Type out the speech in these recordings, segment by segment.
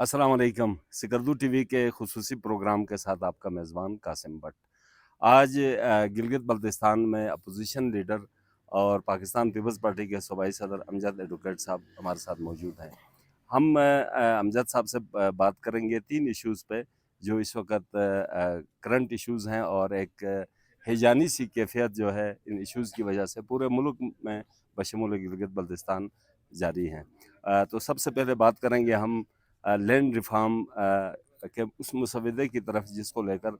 अस्सलाम वालेकुम। सिकरदू टीवी के खुसूसी प्रोग्राम के साथ आपका मेज़बान कासिम भट्ट। आज गिलगित बल्तिस्तान में अपोजिशन लीडर और पाकिस्तान पीपल्स पार्टी के सूबाई सदर अमजद एडवोकेट साहब हमारे साथ मौजूद हैं। हम अमजद साहब से बात करेंगे 3 इश्यूज़ पे जो इस वक्त करंट इश्यूज़ हैं और एक हेजानी सी कैफियत जो है इन इश्यूज़ की वजह से पूरे मुल्क में बशमूल गिलगित बल्तिस्तान जारी हैं। तो सबसे पहले बात करेंगे हम लैंड रिफॉर्म के उस मुसवदे की तरफ जिसको लेकर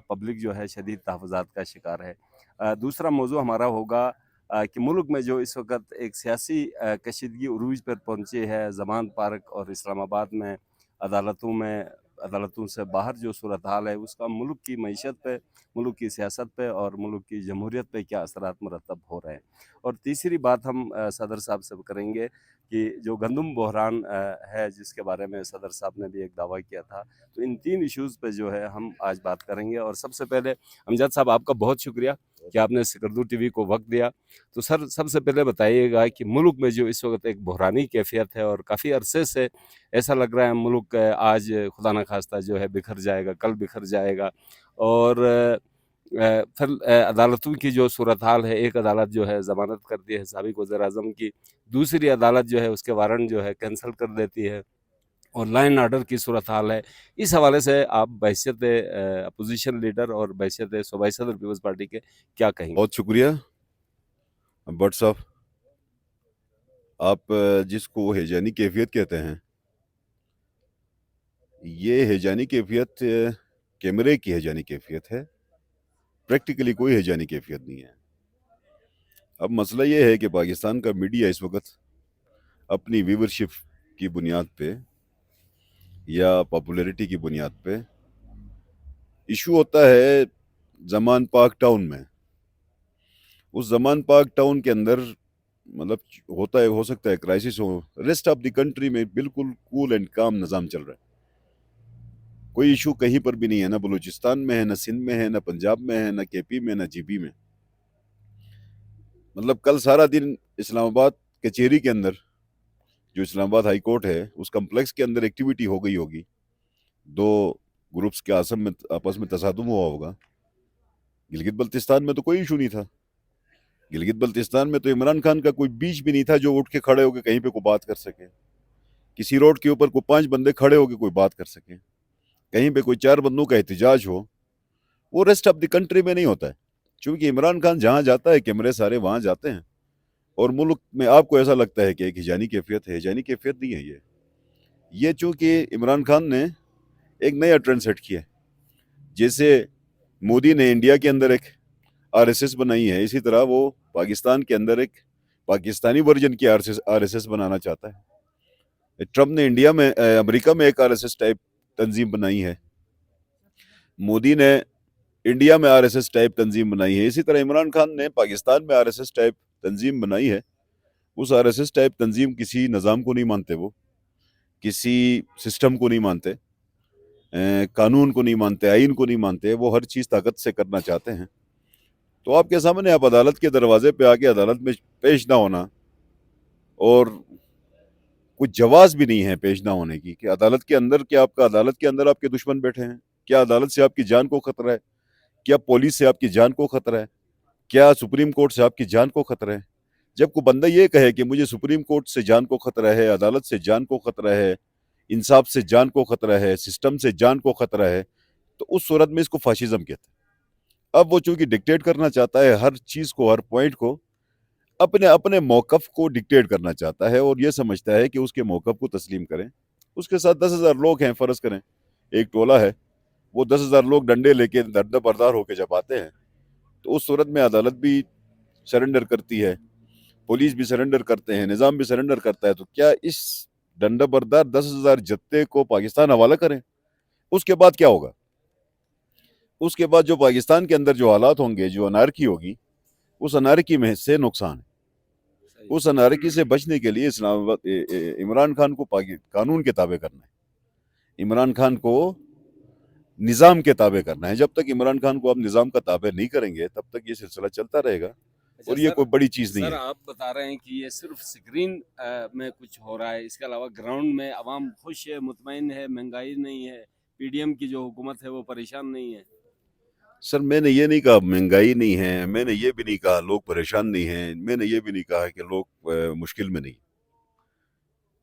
पब्लिक जो है शदीद तहफ़्फ़ुज़ात का शिकार है। दूसरा मौज़ू हमारा होगा कि मुल्क में जो इस वक्त एक सियासी कशीदगी उरूज पर पहुंची है, ज़मान पार्क और इस्लामाबाद में अदालतों से बाहर जो सूरत हाल है उसका मुल्क की मईशत पे, मुल्क की सियासत पे और मुल्क की जमहूरियत पे क्या असरात मुरतब हो रहे हैं। और तीसरी बात हम सदर साहब से करेंगे कि जो गंदम बहरान है जिसके बारे में सदर साहब ने भी एक दावा किया था। तो इन 3 इश्यूज़ पे जो है हम आज बात करेंगे। और सबसे पहले अमजद साहब आपका बहुत शुक्रिया कि आपने सिकरदू टीवी को वक्त दिया। तो सर सबसे पहले बताइएगा कि मुल्क में जो इस वक्त एक बहरानी कैफियत है और काफ़ी अरसे से ऐसा लग रहा है मुल्क आज खुदा न खास्ता जो है बिखर जाएगा, कल बिखर जाएगा। और फिर अदालतों की जो सूरत हाल है, एक अदालत जो है ज़मानत कर दी है साबिक़ वज़ीर-ए-आज़म की, दूसरी अदालत जो है उसके वारंट जो है कैंसल कर देती है और लॉ एंड ऑर्डर की सूरत हाल है। इस हवाले से आप बहैसियत अपोजिशन लीडर और बहैसियत सूबाई सदर पीपल्स पार्टी के क्या कहेंगे? बहुत शुक्रिया भट्ट साहब। आप जिसको हेजानी कैफियत कहते हैं, ये हेजानी कैफियत कैमरे की हेजानी कैफियत है, प्रैक्टिकली कोई हेजानी कैफियत नहीं है। अब मसला ये है कि पाकिस्तान का मीडिया इस वक्त अपनी व्यूवरशिप की बुनियाद पे या पॉपुलैरिटी की बुनियाद पे इशू होता है ज़मान पार्क टाउन में। उस ज़मान पार्क टाउन के अंदर मतलब होता है, हो सकता है क्राइसिस हो, रेस्ट ऑफ द कंट्री में बिल्कुल कूल एंड काम निज़ाम चल रहा है। कोई इशू कहीं पर भी नहीं है, ना बलूचिस्तान में है, ना सिंध में है, ना पंजाब में है, ना केपी में, ना जीबी में। मतलब कल सारा दिन इस्लामाबाद कचेरी के अंदर, जो इस्लामाबाद हाई कोर्ट है, उस कम्प्लेक्स के अंदर एक्टिविटी हो गई होगी। 2 ग्रुप्स के आपस में तसादुम हुआ होगा। गिलगित बल्तिस्तान में तो कोई इशू नहीं था। गिलगित बल्तिस्तान में तो इमरान खान का कोई बीच भी नहीं था जो उठ के खड़े होकर कहीं पे कोई बात कर सके। किसी रोड के ऊपर कोई 5 बंदे खड़े होकर कोई बात कर सके, कहीं पे कोई 4 बंदों का एहतजाज हो, वो रेस्ट ऑफ द कंट्री में नहीं होता है। क्योंकि इमरान खान जहां जाता है कैमरे सारे वहां जाते हैं। और मुल्क में आपको ऐसा लगता है कि एक हिजानी कैफियत है, हिजानी कैफियत नहीं है ये चूंकि इमरान खान ने एक नया ट्रेंड सेट किया है। जैसे मोदी ने इंडिया के अंदर एक आरएसएस बनाई है, इसी तरह वो पाकिस्तान के अंदर एक पाकिस्तानी वर्जन की आरएसएस बनाना चाहता है। ट्रम्प ने अमेरिका में एक आरएसएस टाइप तंजीम बनाई है, मोदी ने इंडिया में आरएसएस टाइप तंजीम बनाई है। इसी तरह इमरान खान ने पाकिस्तान में आरएसएस टाइप तंजीम बनाई है। उस आरएसएस टाइप तंजीम किसी निज़ाम को नहीं मानते, वो किसी सिस्टम को नहीं मानते, कानून को नहीं मानते, आइन को नहीं मानते। वो हर चीज़ ताकत से करना चाहते हैं। तो आपके सामने आप अदालत के दरवाजे पे आके अदालत में पेश ना होना, और कुछ जवाज़ भी नहीं है पेश ना होने की, कि अदालत के अंदर अदालत के अंदर आपके दुश्मन बैठे हैं, क्या अदालत से आपकी जान को खतरा है, क्या पुलिस से आपकी जान को खतरा है, क्या सुप्रीम कोर्ट से आपकी जान को खतरा है। जब कोई बंदा ये कहे कि मुझे सुप्रीम कोर्ट से जान को खतरा है, अदालत से जान को खतरा है, इंसाफ से जान को खतरा है, सिस्टम से जान को खतरा है, तो उस सूरत में इसको फाशिज्म कहते हैं। अब वो चूंकि डिक्टेट करना चाहता है हर चीज़ को, हर पॉइंट को, अपने अपने मौकफ को डिक्टेट करना चाहता है, और ये समझता है कि उसके मौकफ को तस्लीम करें। उसके साथ 10,000 लोग हैं, फ़र्ज़ करें एक टोला है, वो 10,000 लोग डंडे लेके दर्द बरदार होकर जब आते हैं, तो उस सूरत में अदालत भी सरेंडर करती है, पुलिस भी सरेंडर करते हैं, निज़ाम भी सरेंडर करता है। तो क्या इस डंडा बरदार 10,000 जत्थे को पाकिस्तान हवाला करें? उसके बाद क्या होगा? उसके बाद जो पाकिस्तान के अंदर जो हालात होंगे, जो अनारकी होगी, उस अनारकी में से नुकसान है। उस अनारकी से बचने के लिए इमरान खान को कानून के ताबे करना है, इमरान खान को निज़ाम के ताबे करना है। जब तक इमरान खान को आप निज़ाम का ताबे नहीं करेंगे, तब तक ये सिलसिला चलता रहेगा। اچھا اور یہ سر، کوئی بڑی چیز نہیں سر ہے. آپ بتا رہے ہیں کہ یہ صرف سکرین میں کچھ ہو رہا ہے، اس کے علاوہ گراؤنڈ میں عوام خوش ہے، مطمئن ہے، مہنگائی نہیں ہے، پی ڈی ایم کی جو حکومت ہے وہ پریشان نہیں ہے؟ سر میں نے یہ نہیں کہا مہنگائی نہیں ہے، میں نے یہ بھی نہیں کہا لوگ پریشان نہیں ہیں، میں نے یہ بھی نہیں کہا کہ لوگ مشکل میں نہیں.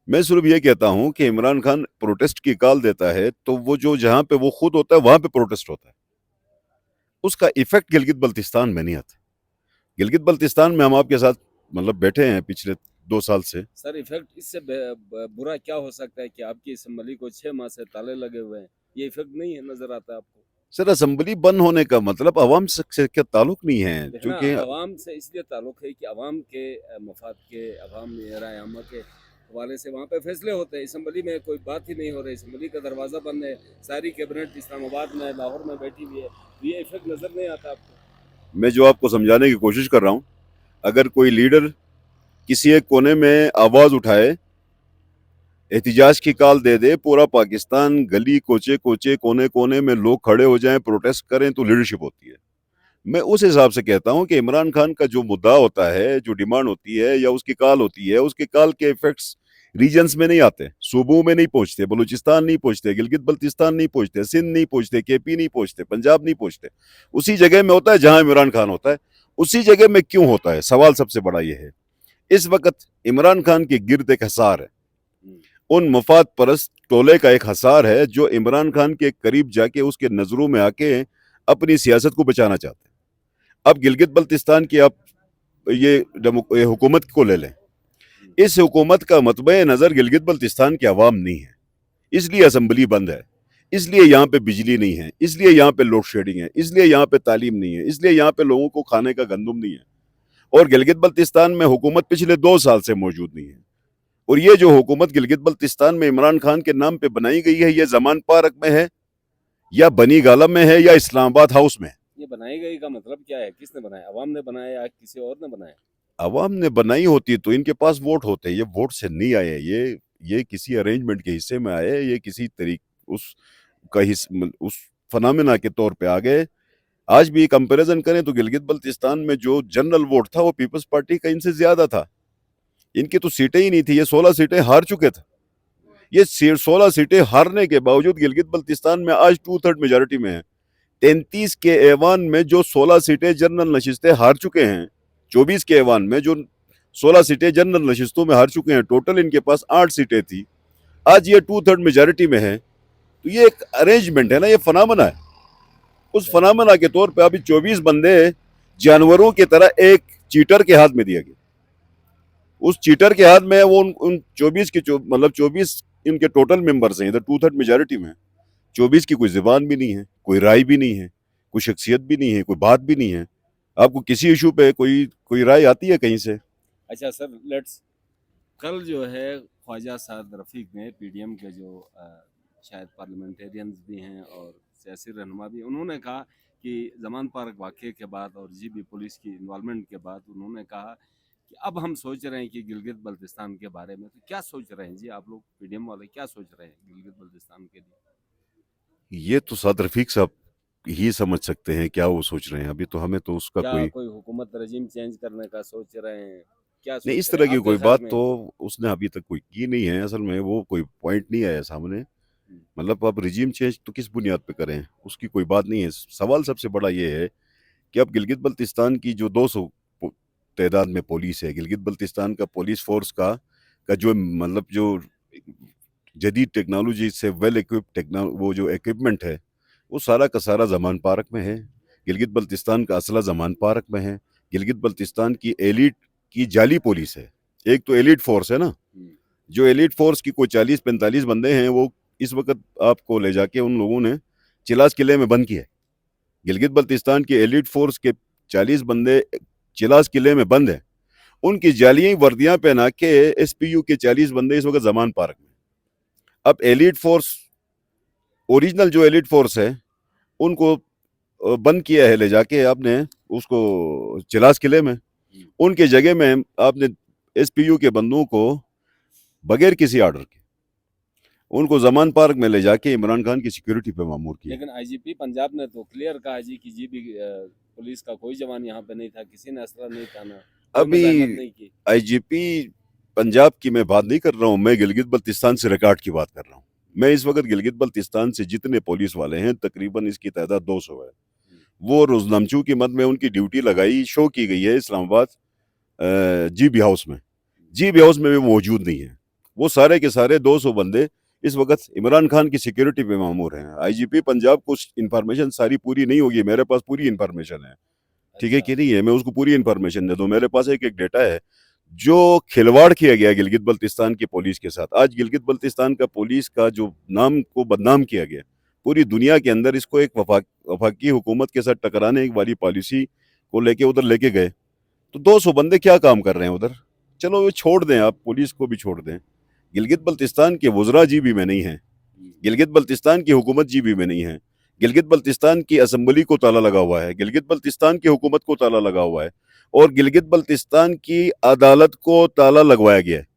میں صرف یہ کہتا ہوں کہ عمران خان پروٹیسٹ کی کال دیتا ہے تو وہ جو جہاں پہ وہ خود ہوتا ہے وہاں پہ پروٹیسٹ ہوتا ہے، اس کا ایفیکٹ گلگت بلتستان میں نہیں آتا. گلگت بلتستان میں ہم آپ کے ساتھ مطلب بیٹھے ہیں پچھلے 2 سال سے. سر ایفیکٹ اس سے برا کیا ہو سکتا ہے کہ آپ کی اسمبلی کو 6 ماہ سے تالے لگے ہوئے ہیں، یہ ایفیکٹ نہیں ہے نظر آتا آپ کو؟ سر اسمبلی بند ہونے کا مطلب عوام سے کیا تعلق نہیں ہے، دیکھنا چونکہ عوام سے اس لیے تعلق ہے کہ عوام کے مفاد کے، عوام رائے عامہ کے حوالے سے وہاں پہ فیصلے ہوتے ہیں. اسمبلی میں کوئی بات ہی نہیں ہو رہی، اسمبلی کا دروازہ بند ہے، ساری کیبنٹ اسلام آباد میں، لاہور میں بیٹھی ہوئی ہے، یہ ایفیکٹ نظر نہیں آتا آپ کو؟ میں جو آپ کو سمجھانے کی کوشش کر رہا ہوں، اگر کوئی لیڈر کسی ایک کونے میں آواز اٹھائے، احتجاج کی کال دے دے، پورا پاکستان گلی کوچے کوچے کونے کونے میں لوگ کھڑے ہو جائیں، پروٹیسٹ کریں، تو لیڈرشپ ہوتی ہے. میں اس حساب سے کہتا ہوں کہ عمران خان کا جو مدعا ہوتا ہے، جو ڈیمانڈ ہوتی ہے یا اس کی کال ہوتی ہے، اس کی کال کے ایفیکٹس ریجنز میں نہیں آتے، صوبوں میں نہیں پہنچتے، بلوچستان نہیں پہنچتے، گلگت بلتستان نہیں پہنچتے، سندھ نہیں پہنچتے، کے پی نہیں پہنچتے، پنجاب نہیں پہنچتے. اسی جگہ میں ہوتا ہے جہاں عمران خان ہوتا ہے. اسی جگہ میں کیوں ہوتا ہے؟ سوال سب سے بڑا یہ ہے. اس وقت عمران خان کے گرد ایک حصار ہے، ان مفاد پرست ٹولے کا ایک حصار ہے جو عمران خان کے قریب جا کے اس کے نظروں میں آ کے اپنی سیاست کو بچانا چاہتے ہیں. اب گلگت بلتستان کی آپ یہ حکومت کو لے لیں، اس حکومت کا مطبع نظر گلگت بلتستان کے عوام نہیں ہے، اس لیے اسمبلی بند ہے، اس لیے یہاں پہ بجلی نہیں ہے، اس لیے یہاں پہ لوڈ شیڈنگ ہے، اس لیے یہاں پہ تعلیم نہیں ہے، اس لیے یہاں پہ لوگوں کو کھانے کا گندم نہیں ہے. اور گلگت بلتستان میں حکومت پچھلے 2 سال سے موجود نہیں ہے. اور یہ جو حکومت گلگت بلتستان میں عمران خان کے نام پہ بنائی گئی ہے، یہ زمان پارک میں ہے یا بنی گالہ میں ہے یا اسلام آباد ہاؤس میں ہے. یہ بنائی گئی کا مطلب کیا ہے؟ کس نے بنایا؟ عوام نے بنایا یا کسی اور نے بنایا؟ عوام نے بنائی ہوتی تو ان کے پاس ووٹ ہوتے، یہ ووٹ سے نہیں آئے، یہ کسی ارینجمنٹ کے حصے میں آئے، یہ کسی اس فنامنا کے طور پہ آ گئے. آج بھی کمپیریزن کریں تو گلگت بلتستان میں جو جنرل ووٹ تھا وہ پیپلز پارٹی کا ان سے زیادہ تھا. ان کی تو سیٹیں ہی نہیں تھی، یہ 16 سیٹیں ہار چکے تھے. یہ 16 سیٹیں ہارنے کے باوجود گلگت بلتستان میں آج 2/3 میجارٹی میں ہے. 33 کے ایوان میں جو 16 سیٹیں جنرل نشستیں ہار چکے ہیں، 24 کے ایوان میں جو 16 سیٹیں جنرل نشستوں میں ہار چکے ہیں، ٹوٹل ان کے پاس 8 سیٹیں تھی، آج یہ 2/3 میجارٹی میں ہے. تو یہ ایک ارینجمنٹ ہے نا، یہ فنامنا ہے. اس فنامنا کے طور پہ ابھی 24 بندے جانوروں کی طرح ایک چیٹر کے ہاتھ میں دیا گیا. اس چیٹر کے ہاتھ میں وہ ان 24 کے مطلب 24 ان کے ٹوٹل ممبرز ہیں، ادھر 2/3 میجارٹی میں 24 کی کوئی زبان بھی نہیں ہے، کوئی رائے بھی نہیں ہے، کوئی شخصیت بھی نہیں ہے، کوئی بات بھی نہیں ہے. آپ کو کسی ایشو پہ کوئی رائے آتی ہے کہیں سے؟ اچھا سر، لیٹس کل جو ہے خواجہ سعد رفیق نے، پی ڈی ایم کے جو شاید پارلیمنٹیرینز بھی ہیں اور سیاسی رہنما بھی، انہوں نے کہا کہ زمان پارک واقعے کے بعد اور جی بی پولیس کی انوالومنٹ کے بعد انہوں نے کہا کہ اب ہم سوچ رہے ہیں کہ گلگت بلتستان کے بارے میں. تو کیا سوچ رہے ہیں جی آپ لوگ پی ڈی ایم والے، کیا سوچ رہے ہیں گلگت بلتستان کے لیے؟ یہ تو سعد رفیق صاحب ہی سمجھ سکتے ہیں کیا وہ سوچ رہے ہیں. ابھی تو ہمیں تو اس کا کیا کوئی حکومت رجیم چینج کرنے کا سوچ رہے ہیں؟ کیا نہیں، اس سوچ رہے طرح ہیں کی آپ کے کوئی خیال بات میں؟ تو اس نے ابھی تک کوئی کی نہیں ہے. اصل میں وہ کوئی پوائنٹ نہیں آیا سامنے. مطلب اب رجیم چینج تو کس بنیاد پہ کریں، اس کی کوئی بات نہیں ہے. سوال سب سے بڑا یہ ہے کہ اب گلگت بلتستان کی جو 200 تعداد میں پولیس ہے، گلگت بلتستان کا پولیس فورس کا جو مطلب جو جدید ٹیکنالوجی سے ویل ایکوپڈ وہ جو ایکوپمنٹ ہے، وہ سارا کا سارا زمان پارک میں ہے. گلگت بلتستان کا اسلحہ زمان پارک میں ہے. گلگت بلتستان کی ایلیٹ کی جعلی پولیس ہے. ایک تو ایلیٹ فورس ہے نا، جو ایلیٹ فورس کی کوئی 40-45 بندے ہیں، وہ اس وقت آپ کو لے جا کے ان لوگوں نے چلاس قلعے میں بند کیا ہے. گلگت بلتستان کی ایلیٹ فورس کے 40 بندے چلاس قلعے میں بند ہیں. ان کی جعلی وردیاں پہنا کے ایس پی یو کے 40 بندے اس وقت زمان پارک میں. اب ایلیٹ فورس، اوریجنل جو ایلیٹ فورس ہے، ان کو بند کیا ہے لے جا کے آپ نے اس کو چلاس قلعے میں. ان کے جگہ میں آپ نے ایس پی یو کے بندوں کو بغیر کسی آرڈر کے ان کو زمان پارک میں لے جا کے عمران خان کی سیکیورٹی پہ مامور کیا. لیکن آئی جی پی پنجاب نے تو کلیئر کہا جی کہ جی بھی पुलिस का कोई जवान यहाँ पे नहीं था, किसी ने असला नहीं ताना, कोई अभी मज़ाहमत नहीं की। आईजीपी पंजाब की मैं बात नहीं कर रहा हूँ, मैं गिलगित बल्तिस्तान से रिकॉर्ड की बात कर रहा हूँ। मैं इस वक्त गिलगित बल्तिस्तान से जितने पुलिस वाले हैं तकरीबन इसकी तादाद 200 है। वो रोजनामचू की मद में उनकी ड्यूटी लगाई, शो की गई है इस्लामाबाद जीबी हाउस में। जीबी हाउस में भी मौजूद नहीं है। वो सारे के सारे 200 बंदे इस वक्त इमरान खान की सिक्योरिटी पे मामूर हैं। आईजीपी पंजाब को इंफॉर्मेशन सारी पूरी नहीं होगी, मेरे पास पूरी इंफॉर्मेशन है, ठीक है अच्छा, कि नहीं है, मैं उसको पूरी इंफॉर्मेशन दे दूं। मेरे पास एक डेटा है जो खिलवाड़ किया गया गिलगित बल्तिस्तान की पुलिस के साथ। आज गिलगित बल्तिस्तान का पुलिस का जो नाम को बदनाम किया गया पूरी दुनिया के अंदर, इसको एक वफाकी हुकूमत के साथ टकराने वाली पॉलिसी को लेके उधर लेके गए। तो 200 बंदे क्या काम कर रहे हैं उधर? चलो वो छोड़ दें, आप पुलिस को भी छोड़ दें। गिलगित बल्तिस्तान के वज़रा जीबी में नहीं है, गिलगित बल्तिस्तान की हुकूमत जीबी में नहीं है, गिलगित बल्तिस्तान की असम्बली को ताला लगा हुआ है, गिलगित बल्तिस्तान की हुकूमत को ताला लगा हुआ है, और गिलगित बल्तिस्तान की अदालत को ताला लगवाया गया है।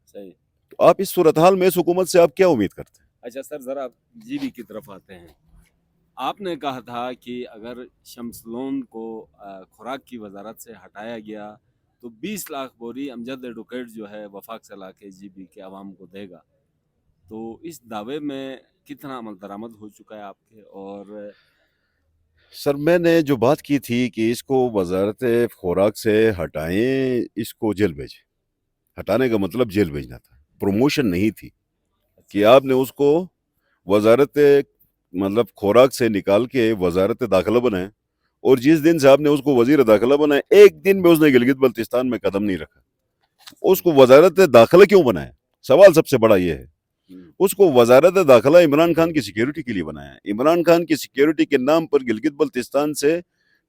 सही। तो आप इस सूरत हाल में इस हुकूमत से आप क्या उम्मीद करते हैं? अच्छा सर, ज़रा जीबी की तरफ आते हैं। आपने कहा था कि अगर शम्स लोन को खुराक की वजारत से हटाया गया तो 20 लाख बोरी अमजद एडवोकेट जो है वफाक से ला के जीबी के आवाम को देगा। तो इस दावे में कितना अमल दरामद हो चुका है आपके? और सर, मैंने जो बात की थी कि इसको वजारत खुराक से हटाएं, इसको जेल भेजें। हटाने का मतलब जेल भेजना था, प्रमोशन नहीं थी कि अच्छा, आपने उसको वजारत मतलब खुराक से निकाल के वजारत दाखिला बनाए, और जिस दिन से आपने उसको वजीर दाखिला बनाया एक दिन में उसने गिलगित बल्तिस्तान में कदम नहीं रखा। उसको वजारत दाखिला क्यों बनाया? सवाल सबसे बड़ा ये है। उसको वजारत दाखिला इमरान खान की सिक्योरिटी के लिए बनाया है। इमरान खान की सिक्योरिटी के नाम पर गिलगित बल्तिस्तान से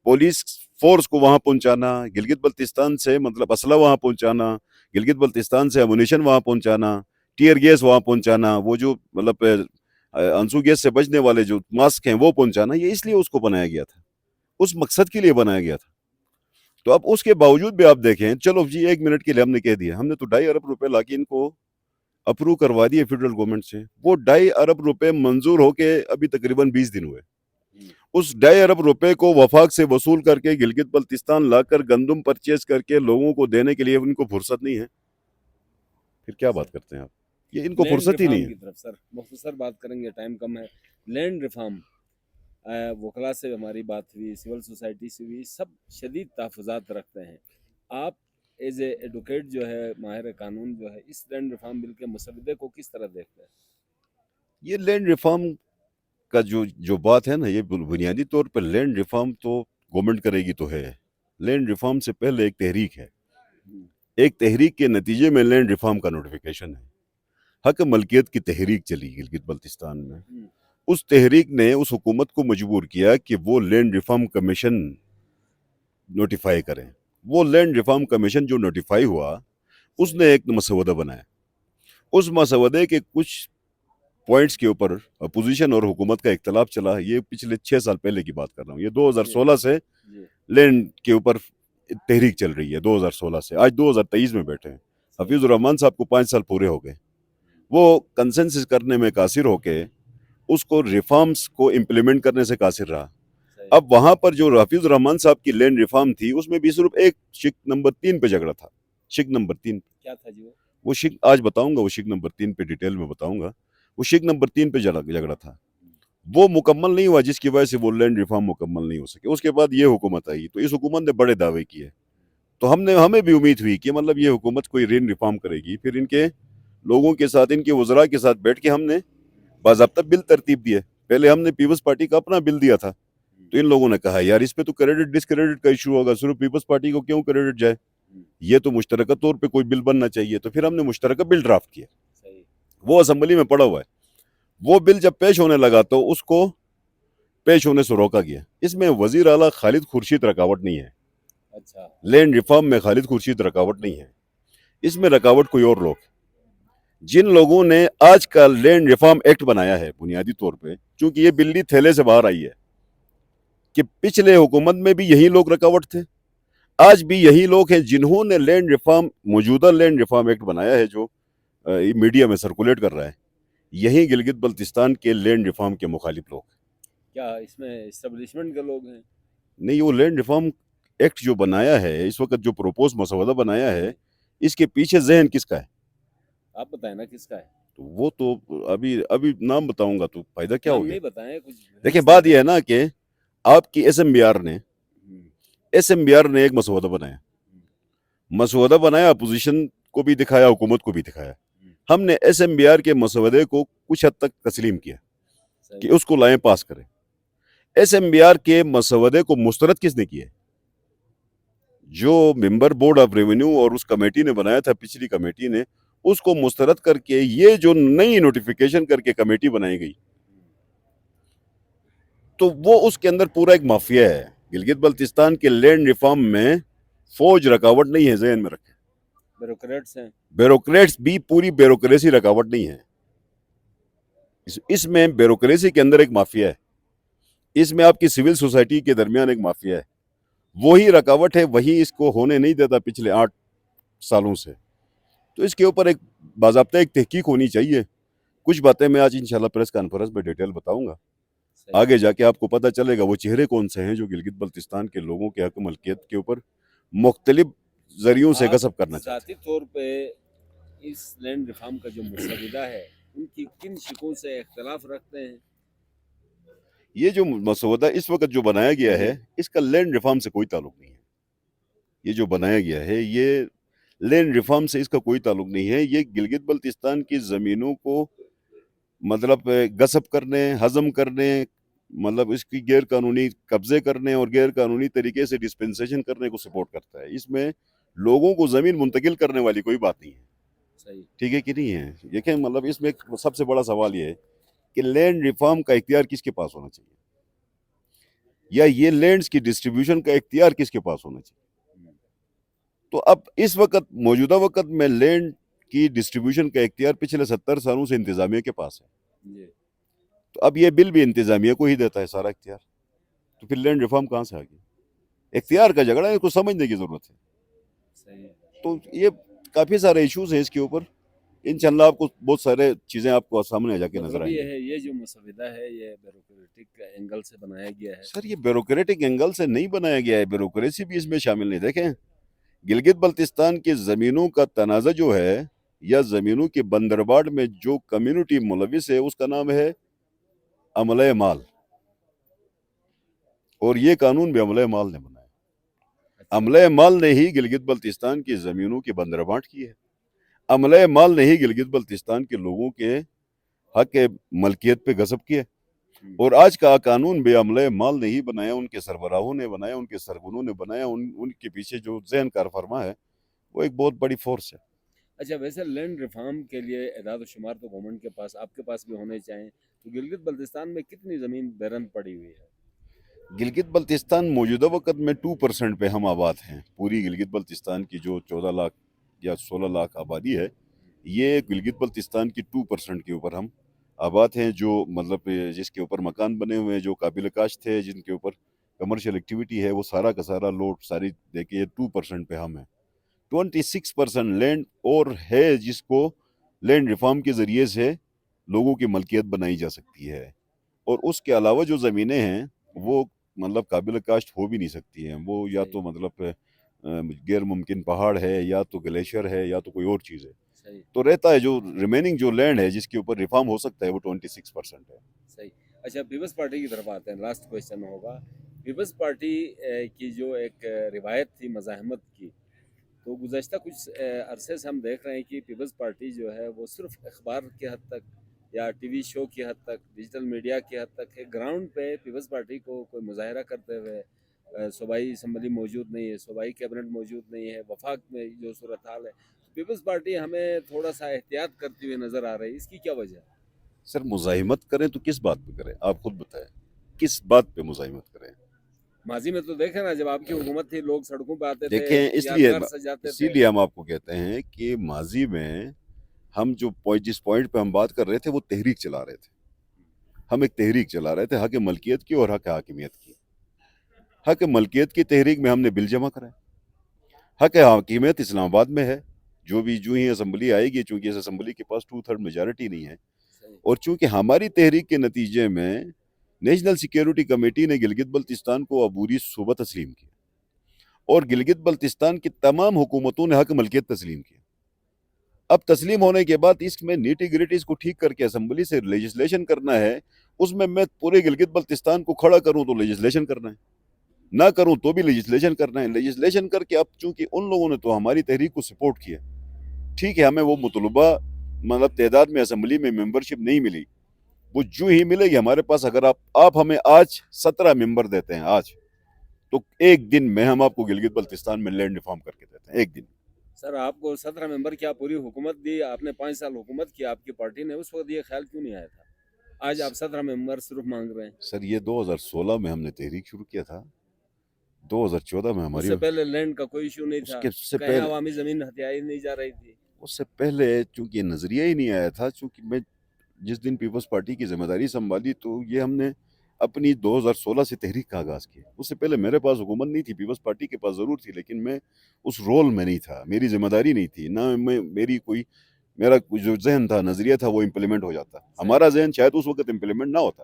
पुलिस फोर्स को वहां पहुंचाना, गिलगित बल्तिस्तान से मतलब असला वहां पहुंचाना, गिलगित बल्तिस्तान से अमुनिशन वहां पहुंचाना, टीयर गैस वहां पहुंचाना, वो जो मतलब आंसू गैस से बचने वाले जो मास्क हैं वो पहुंचाना, ये इसलिए उसको बनाया गया था, उस मकसद के लिए बनाया गया था। तो अब उसके बावजूद भी आप देखें, चलो जी 1 मिनट के लिए हमने कह दिया, हमने तो 2.5 अरब रुपए लाके इनको अप्रूव करवा दिए फेडरल गवर्नमेंट से। वो 2.5 अरब रुपए मंजूर होके अभी तकरीबन 20 दिन हुए। उस 2.5 अरब रुपए को वफाक से वसूल करके गिलगित बल्तिस्तान लाकर गंदम परचेज करके लोगों को देने के लिए उनको फुर्सत नहीं है। फिर क्या बात करते हैं आप? ये इनको लैंड फुर्सत ही नहीं रिफॉर्म है। की तरफ सर मुख्तसर बात करेंगे, टाइम कम है। लैंड रिफॉर्म, वकला से हमारी बात हुई, सिविल सोसाइटी से हुई, सब शदीद तहफ़्फ़ुज़ात रखते हैं। आप एज ए एडवोकेट जो है, माहिर कानून जो है, इस लैंड रिफॉर्म बिल के मसवदे को किस तरह देखते हैं? ये लैंड रिफॉर्म का जो जो बात है ना, ये बुनियादी तौर पर लैंड रिफॉर्म तो गवर्नमेंट करेगी तो है। लैंड रिफॉर्म से पहले एक तहरीक है, हम्म, एक तहरीक के नतीजे में लैंड रिफॉर्म का नोटिफिकेशन है। हक मलकियत की तहरीक चली गिलगित बल्तिस्तान में। हम्म, उस तहरीक ने उस हुकूमत को मजबूर किया कि वो लैंड रिफॉर्म कमीशन नोटिफाई करें। वो लैंड रिफॉर्म कमीशन जो नोटिफाई हुआ, सही। उसने एक मसवदा बनाया। उस मसवदे के कुछ पॉइंट्स के ऊपर अपोजिशन और हुकूमत का इख्तलाफ चला। ये पिछले 6 साल पहले की बात कर रहा हूँ, ये जी 2016 से जी। लैंड के ऊपर तहरीक चल रही है। 2016 से आज 2023 में बैठे हैं। सही। हफीजुर रहमान साहब को 5 साल पूरे हो गए। वो कंसेंसस करने में कासिर होके उसको रिफॉर्म्स को इम्प्लीमेंट करने से कासिर रहा। सही। अब वहां पर जो हफीज रहमान साहब की लैंड रिफॉर्म थी, उसमें भी सिर्फ एक शिक नंबर 3 पे झगड़ा था। शिक नंबर 3, क्या था जी वो? वो शिक आज बताऊंगा, वो शिक नंबर 3 पे डिटेल में बताऊंगा। वो शिक नंबर 3 पे झगड़ा था, वो मुकम्मल नहीं हुआ, जिसकी वजह से वो लैंड रिफॉर्म मुकम्मल नहीं हो सके। उसके बाद ये हुकूमत आई, तो इस हुकूमत ने बड़े दावे किए। तो हमें भी उम्मीद हुई कि मतलब ये हुकूमत कोई रेन रिफॉर्म करेगी। फिर इनके लोगों के साथ, इनके वज़रा के साथ बैठ के हमने बाज़ाब्ता बिल तरतीब दिए। पहले हमने पीपल्स पार्टी का अपना बिल दिया था, तो इन लोगों ने कहा यार इस पे तो क्रेडिट डिसक्रेडिट का इशू होगा, सिर्फ पीपल्स पार्टी को क्यों क्रेडिट जाए, ये तो मुश्तरका तौर पे कोई बिल बनना चाहिए। तो फिर हमने मुश्तरका बिल ड्राफ्ट किया, सही। वो असम्बली में पड़ा हुआ है। वो बिल जब पेश होने लगा तो उसको पेश होने से रोका गया। इसमें वजीर आला खालिद खुर्शीद रकावट नहीं है। अच्छा। लैंड रिफॉर्म में खालिद खुर्शीद रकावट नहीं है, इसमें रकावट कोई और लोग। जिन लोगों ने आज का लैंड रिफॉर्म एक्ट बनाया है, बुनियादी तौर पे चूंकि ये बिल्ली थैले से बाहर आई है कि पिछले हुकूमत में भी यही लोग रकावट थे, आज भी यही लोग हैं जिन्होंने लैंड रिफॉर्म, मौजूदा लैंड रिफॉर्म एक्ट बनाया है जो मीडिया में सर्कुलेट कर रहा है। यही गिलगित बल्तिस्तान के लैंड रिफॉर्म के मुखालिफ लोग। क्या इसमें इस्टेब्लिशमेंट के लोग हैं? नहीं, वो लैंड रिफॉर्म एक्ट जो बनाया है इस वक्त, जो प्रोपोज मसौदा बनाया है, इसके पीछे जहन किसका है? आप बताएं ना किसका है। तो वो तो अभी अभी नाम बताऊंगा तो फायदा क्या नाम हो गया? नहीं बताएं, कुछ देखिए, हिंट्स बात दे यह दें। है ना कि आपकी एसएमबीआर ने एक मसौदा बनाया, मसौदा बनाया, अपोजिशन को भी दिखाया, हुकूमत को भी दिखाया। हमने एसएमबीआर के मसौदे को कुछ हद तक तस्लीम किया कि उसको लाएं, पास करें। एसएमबीआर के मसौदे को मुस्तरद किसने किया? जो मेंबर बोर्ड ऑफ रेवेन्यू और उस कमेटी ने बनाया था, पिछली कमेटी ने, उसको मुस्तरद करके ये जो नई नोटिफिकेशन करके कमेटी बनाई गई, तो वो उसके अंदर पूरा एक माफिया है। गिलगित बल्तिस्तान के लैंड रिफॉर्म में फौज रकावट नहीं है, ज़हन में रखें। ब्यूरोक्रेट्स हैं। ब्यूरोक्रेट्स भी, पूरी ब्यूरोक्रेसी रकावट नहीं है। इसमें ब्यूरोक्रेसी के अंदर एक माफिया है, इसमें आपकी सिविल सोसाइटी के दरमियान एक माफिया है, वही रकावट है, वही इसको होने नहीं देता पिछले 8 सालों से। तो इसके ऊपर एक बाज़ाब्ता एक तहकीक होनी चाहिए। कुछ बातें मैं आज इंशाल्लाह प्रेस कॉन्फ्रेंस में डिटेल बताऊंगा, आगे जाके आपको पता चलेगा वो चेहरे कौन से हैं जो गिलगित बल्तिस्तान के लोगों के हक मलकियत के ऊपर मुख्तलिफ जरियों से गसब करना चाहते ज़ाती तौर पे इस लैंड रिफॉर्म का जो मसौदा है उनकी किन शिकों से इख्तलाफ रखते हैं? हैं। ये जो मसौदा इस वक्त जो बनाया गया है, इसका लैंड रिफॉर्म से कोई ताल्लुक नहीं है। ये जो बनाया गया है, ये लैंड रिफॉर्म से इसका कोई ताल्लुक नहीं है। ये गिलगित बल्तिस्तान की ज़मीनों को मतलब गसब करने, हजम करने, मतलब इसकी गैर कानूनी कब्जे करने और गैर कानूनी तरीके से डिस्पेंसेशन करने को सपोर्ट करता है। इसमें लोगों को ज़मीन मुंतकिल करने वाली कोई बात नहीं है। सही। ठीक है कि नहीं है? देखें, मतलब इसमें एक सबसे बड़ा सवाल ये है कि लैंड रिफॉर्म का इख्तियार किसके पास होना चाहिए, या ये लैंड्स की डिस्ट्रीब्यूशन का इख्तियार किसके पास होना चाहिए। तो अब इस वक्त, मौजूदा वक्त में लैंड की डिस्ट्रीब्यूशन का इख्तियार पिछले 70 सालों से इंतजामिया के पास है। तो अब ये बिल भी इंतजामिया को ही देता है सारा इख्तियार, तो फिर लैंड रिफॉर्म कहाँ से आ गई? इख्तियार का झगड़ा है, इसको समझने की जरूरत है। सही है। तो ये काफी सारे इश्यूज हैं इसके ऊपर, इंशाल्लाह आपको बहुत सारे चीजें आपको सामने आ जाके नजर मतलब ये आएंगी। है, ये जो मसौदा है ये ब्यूरोक्रेटिक एंगल से बनाया गया है। सर, ये ब्यूरोक्रेटिक एंगल से नहीं बनाया गया है, ब्यूरोक्रेसी भी इसमें शामिल नहीं। देखें, गिलगित बल्तिस्तान की जमीनों का तनाज़ा जो है, या जमीनों की बंदरबाट में जो कम्युनिटी मुलविस है, उसका नाम है अमले माल, और ये कानून भी अमले माल ने बनाया। अमले माल ने ही गिलगित बल्तिस्तान की जमीनों की बंदरबाट की है। अमले माल ने ही गिलगित बल्तिस्तान के लोगों के हक मलकियत पे गजब किया। और आज का कानून भी अमले माल ने ही बनाया, उनके सरबराहों ने बनाया, उनके सरगुनों ने बनाया। उनके पीछे जो जहन कार फरमा है, वो एक बहुत बड़ी फोर्स है। अच्छा, वैसे लैंड रिफॉर्म के लिए एदाद शुमार तो गवर्नमेंट के पास, आपके पास भी होने चाहिए, तो गिलगित बल्तिस्तान में कितनी ज़मीन बैरन पड़ी हुई है? गिलगित बल्तिस्तान मौजूदा वक्त में 2% पे हम आबाद हैं। पूरी गिलगित बल्तिस्तान की जो 14 लाख या 16 लाख आबादी है, ये गिलगित बल्तिस्तान की 2% के ऊपर हम आबाद हैं। जो मतलब जिसके ऊपर मकान बने हुए हैं, जो काबिल काश्त है, जिनके ऊपर कमर्शियल एक्टिविटी है, वो सारा का सारा लोड सारी देखिए 2% पे हम हैं। 26% लैंड और है जिसको लैंड रिफॉर्म के ज़रिए से लोगों की मलकियत बनाई जा सकती है। और उसके अलावा जो ज़मीनें हैं, वो मतलब काबिल काश्त हो भी नहीं सकती हैं। वो या तो मतलब गैर मुमकिन पहाड़ है, या तो ग्लेशियर है, या तो कोई और चीज़ है। सही। तो रहता है जो रिमेनिंग जो लैंड है जिसके ऊपर रिफॉर्म हो सकता है, वो 26% है। सही। अच्छा, पीपल्स पार्टी की तरफ आते हैं, लास्ट क्वेश्चन होगा। पीपल्स पार्टी की जो एक रिवायत थी मज़ाहमत की, तो गुज़श्ता कुछ अरसे से हम देख रहे हैं कि पीपल्स पार्टी जो है वो सिर्फ अखबार के हद तक या टीवी शो की हद तक, डिजिटल मीडिया की हद तक है। ग्राउंड पे पीपल्स पार्टी को कोई मुजाहरा करते हुए सूबाई असम्बली मौजूद नहीं है, सूबाई कैबिनेट मौजूद नहीं है, वफाक में जो सूरत हाल है, पीपल्स पार्टी हमें थोड़ा सा एहतियात करती हुई नज़र आ रही है। इसकी क्या वजह है? सर, मुज़ाहिमत करें तो किस बात पे करें, आप खुद बताएं, किस बात पे मुज़ाहिमत करें? माजी में तो देखे ना, जब आपकी हुकूमत थी लोग सड़कों पे आते थे, देखें, इसलिए यादगार सजाते थे। इसीलिए हम आपको कहते हैं कि माजी में हम जो जिस पॉइंट पे हम बात कर रहे थे, वो तहरीक चला रहे थे। हम एक तहरीक चला रहे थे हक मलकियत की और हक हाकिमियत की। हक मलकियत की तहरीक में हमने बिल जमा कराए। हक हाकिमियत इस्लामाबाद में है। जो ही असम्बली आएगी, चूंकि इस असम्बली के पास 2/3 मेजॉरिटी नहीं है, और चूंकि हमारी तहरीक के नतीजे में نیشنل سیکیورٹی کمیٹی نے گلگت بلتستان کو عبوری صوبہ تسلیم کیا اور گلگت بلتستان کی تمام حکومتوں نے حق ملکیت تسلیم کیا. اب تسلیم ہونے کے بعد اس میں نیٹی گریٹیز کو ٹھیک کر کے اسمبلی سے لیجسلیشن کرنا ہے. اس میں پورے گلگت بلتستان کو کھڑا کروں تو لیجسلیشن کرنا ہے, نہ کروں تو بھی لیجسلیشن کرنا ہے. لیجسلیشن کر کے اب چونکہ ان لوگوں نے تو ہماری تحریک کو سپورٹ کیا, ٹھیک ہے, ہمیں وہ مطلوبہ مطلب تعداد میں اسمبلی میں ممبرشپ نہیں ملی, وہ جو ہی ملے گی ہمارے پاس. اگر آپ ہمیں آج 17 ممبر دیتے ہیں آج, تو ایک دن میں ہم آپ کو گلگت بلتستان میں لینڈ ریفارم کر کے دیتے ہیں, ایک دن. سر آپ کو 17 ممبر کیا پوری حکومت دی, آپ نے 5 سال حکومت کی, آپ کی پارٹی نے, اس وقت یہ خیال کیوں نہیں آیا تھا؟ آج آپ 17 ممبر صرف مانگ رہے ہیں. سر یہ 2016 میں ہم نے تحریک شروع کیا تھا, 2014 میں اس ہماری سے پہلے لینڈ کا کوئی ایشو نہیں تھا, سے کہیں پہلے عوامی زمین ہتھیائی نہیں جا رہی تھی. اس سے پہلے چونکہ نظریہ ہی نہیں آیا تھا. چونکہ میں جس دن پیپلز پارٹی کی ذمہ داری سنبھالی تو یہ ہم نے اپنی 2016 سے تحریک کا آغاز کیا. اس سے پہلے میرے پاس حکومت نہیں تھی, پیپلز پارٹی کے پاس ضرور تھی, لیکن میں اس رول میں نہیں تھا, میری ذمہ داری نہیں تھی, نہ میرا جو ذہن تھا, نظریہ تھا, وہ امپلیمنٹ ہو جاتا. ہمارا ذہن شاید اس وقت امپلیمنٹ نہ ہوتا,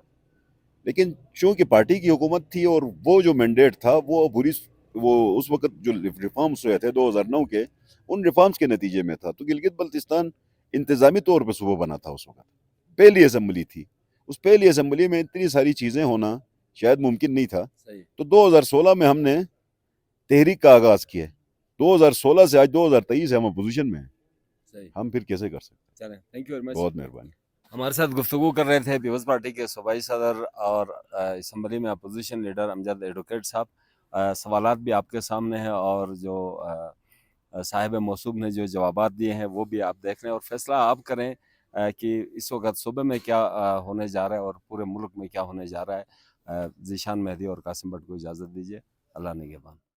لیکن چونکہ پارٹی کی حکومت تھی اور وہ جو مینڈیٹ تھا وہ اس وقت جو ریفارمز ہوئے تھے 2009 کے, ان ریفارمز کے نتیجے میں تھا. تو گلگت بلتستان انتظامی طور پہ صوبہ بنا تھا, اس وقت پہلی اسمبلی تھی. اس پہلی اسمبلی میں اتنی ساری چیزیں ہونا شاید ممکن نہیں تھا. تو 2016 میں ہم نے تحریک کا آغاز کیا. 2016 سے آج 2023 ہم اپوزیشن میں ہیں, ہم پھر کیسے کر سکتے ہیں. چلیں, تھینک یو ویری مچ. بہت مہربانی. ہمارے ساتھ گفتگو کر رہے تھے پیپلز پارٹی کے صوبائی صدر اور اسمبلی میں اپوزیشن لیڈر امجد ایڈوکیٹ صاحب. سوالات بھی آپ کے سامنے ہیں اور جو صاحب موصوف نے جو جوابات دیے ہیں وہ بھی آپ دیکھ رہے ہیں, اور فیصلہ آپ کریں کہ اس وقت صوبے میں کیا ہونے جا رہا ہے اور پورے ملک میں کیا ہونے جا رہا ہے. ذیشان مہدی اور قاسم بٹ کو اجازت دیجیے. اللہ نگہبان.